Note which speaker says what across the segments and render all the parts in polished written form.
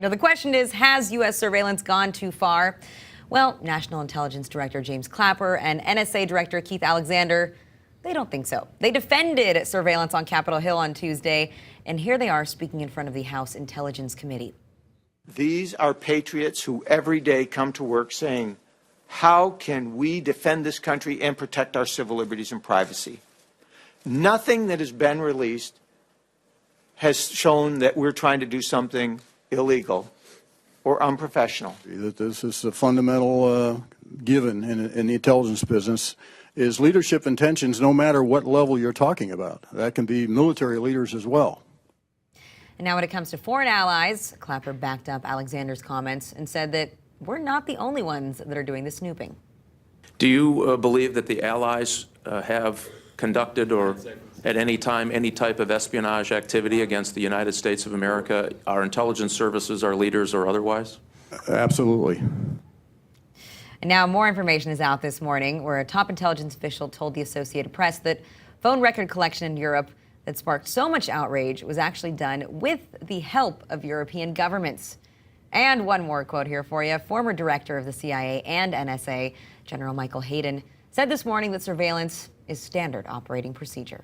Speaker 1: Now, the question is, has U.S. surveillance gone too far? Well, National Intelligence Director James Clapper and NSA Director Keith Alexander, they don't think so. They defended surveillance on Capitol Hill on Tuesday, and here they are speaking in front of the House Intelligence Committee.
Speaker 2: These are patriots who every day come to work saying, how can we defend this country and protect our civil liberties and privacy? Nothing that has been released has shown that we're trying to do something illegal or unprofessional.
Speaker 3: This is a fundamental given in the intelligence business is leadership intentions, no matter what level you're talking about. That can be military leaders as well.
Speaker 1: And now when it comes to foreign allies, Clapper backed up Alexander's comments and said that we're not the only ones that are doing the snooping.
Speaker 4: Do you believe that the allies have conducted or at any time any type of espionage activity against the United States of America, our intelligence services, our leaders, or otherwise?
Speaker 3: Absolutely.
Speaker 1: And now more information is out this morning where a top intelligence official told the Associated Press that phone record collection in Europe that sparked so much outrage was actually done with the help of European governments. And one more quote here for you. Former director of the CIA and NSA, General Michael Hayden, said this morning that surveillance is standard operating procedure.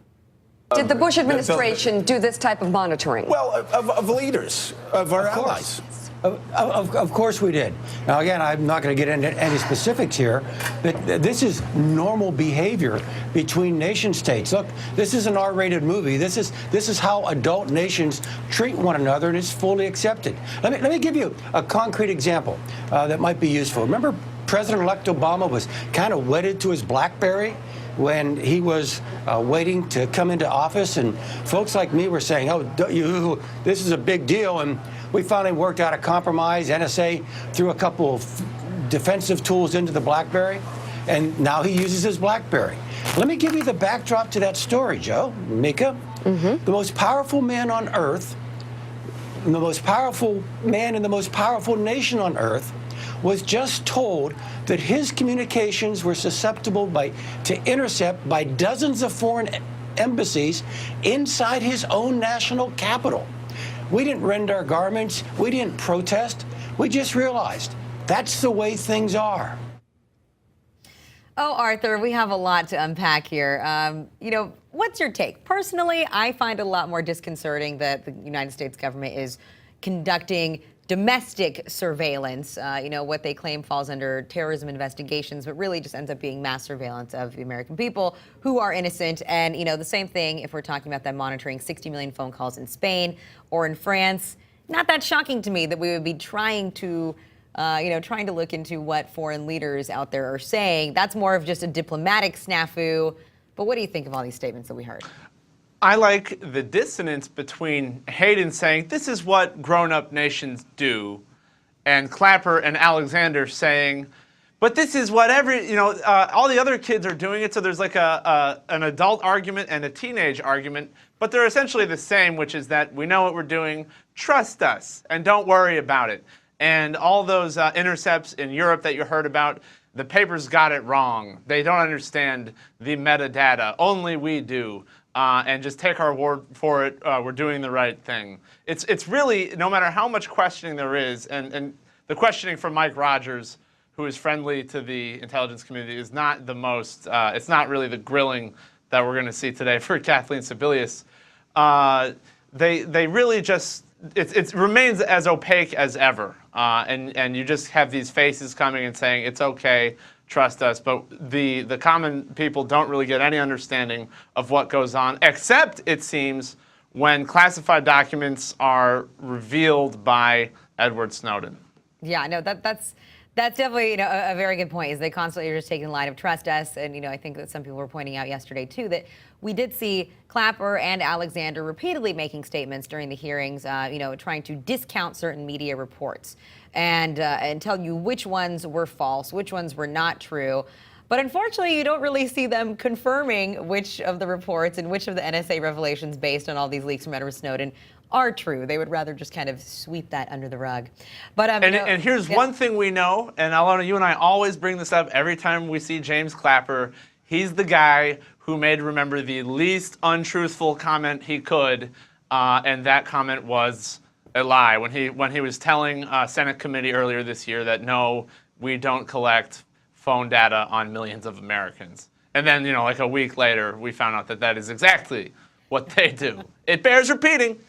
Speaker 5: Did the Bush administration do this type of monitoring?
Speaker 6: Well, of leaders, of our allies.
Speaker 7: Of course we did. Now, again, I'm not going to get into any specifics here, but this is normal behavior between nation states. Look, this is an R-rated movie. This is how adult nations treat one another, and it's fully accepted. Let me give you a concrete example that might be useful. Remember, President-elect Obama was kind of wedded to his BlackBerry when he was waiting to come into office, and folks like me were saying, oh, this is a big deal, and we finally worked out a compromise. NSA threw a couple of defensive tools into the BlackBerry, and now he uses his BlackBerry. Let me give you the backdrop to that story, Joe, Mika. The most powerful man on earth, the most powerful man in the most powerful nation on earth, was just told that his communications were susceptible to intercept by dozens of foreign embassies inside his own national capital. We didn't rend our garments. We didn't protest. We just realized that's the way things are.
Speaker 1: Oh, Arthur, we have a lot to unpack here. What's your take? Personally, I find it a lot more disconcerting that the United States government is conducting domestic surveillance. What they claim falls under terrorism investigations, but really just ends up being mass surveillance of the American people who are innocent. And, the same thing if we're talking about them monitoring 60 million phone calls in Spain or in France. Not that shocking to me that we would be trying to look into what foreign leaders out there are saying. That's more of just a diplomatic snafu. But what do you think of all these statements that we heard?
Speaker 8: I like the dissonance between Hayden saying this is what grown-up nations do, and Clapper and Alexander saying, but this is what all the other kids are doing it. So there's like an adult argument and a teenage argument, but they're essentially the same, which is that we know what we're doing, trust us, and don't worry about it. And all those intercepts in Europe that you heard about, the papers got it wrong. They don't understand the metadata. Only we do. And just take our word for it, we're doing the right thing. It's really, no matter how much questioning there is, and the questioning from Mike Rogers, who is friendly to the intelligence community, is not the most, it's not really the grilling that we're going to see today for Kathleen Sebelius. They really just, it remains as opaque as ever. And you just have these faces coming and saying, it's okay, trust us, but the common people don't really get any understanding of what goes on, except, it seems, when classified documents are revealed by Edward Snowden.
Speaker 1: Yeah, no, that's definitely a very good point. Is they constantly are just taking the line of trust us, and I think that some people were pointing out yesterday too that we did see Clapper and Alexander repeatedly making statements during the hearings, trying to discount certain media reports and tell you which ones were false, which ones were not true. But unfortunately, you don't really see them confirming which of the reports and which of the NSA revelations based on all these leaks from Edward Snowden are true. They would rather just kind of sweep that under the rug. But
Speaker 8: and here's one thing we know, and Alona, you and I always bring this up every time we see James Clapper. He's the guy who made, remember, the least untruthful comment he could, and that comment was a lie when he was telling Senate committee earlier this year that no, we don't collect phone data on millions of Americans. And then, like a week later, we found out that that is exactly what they do. It bears repeating.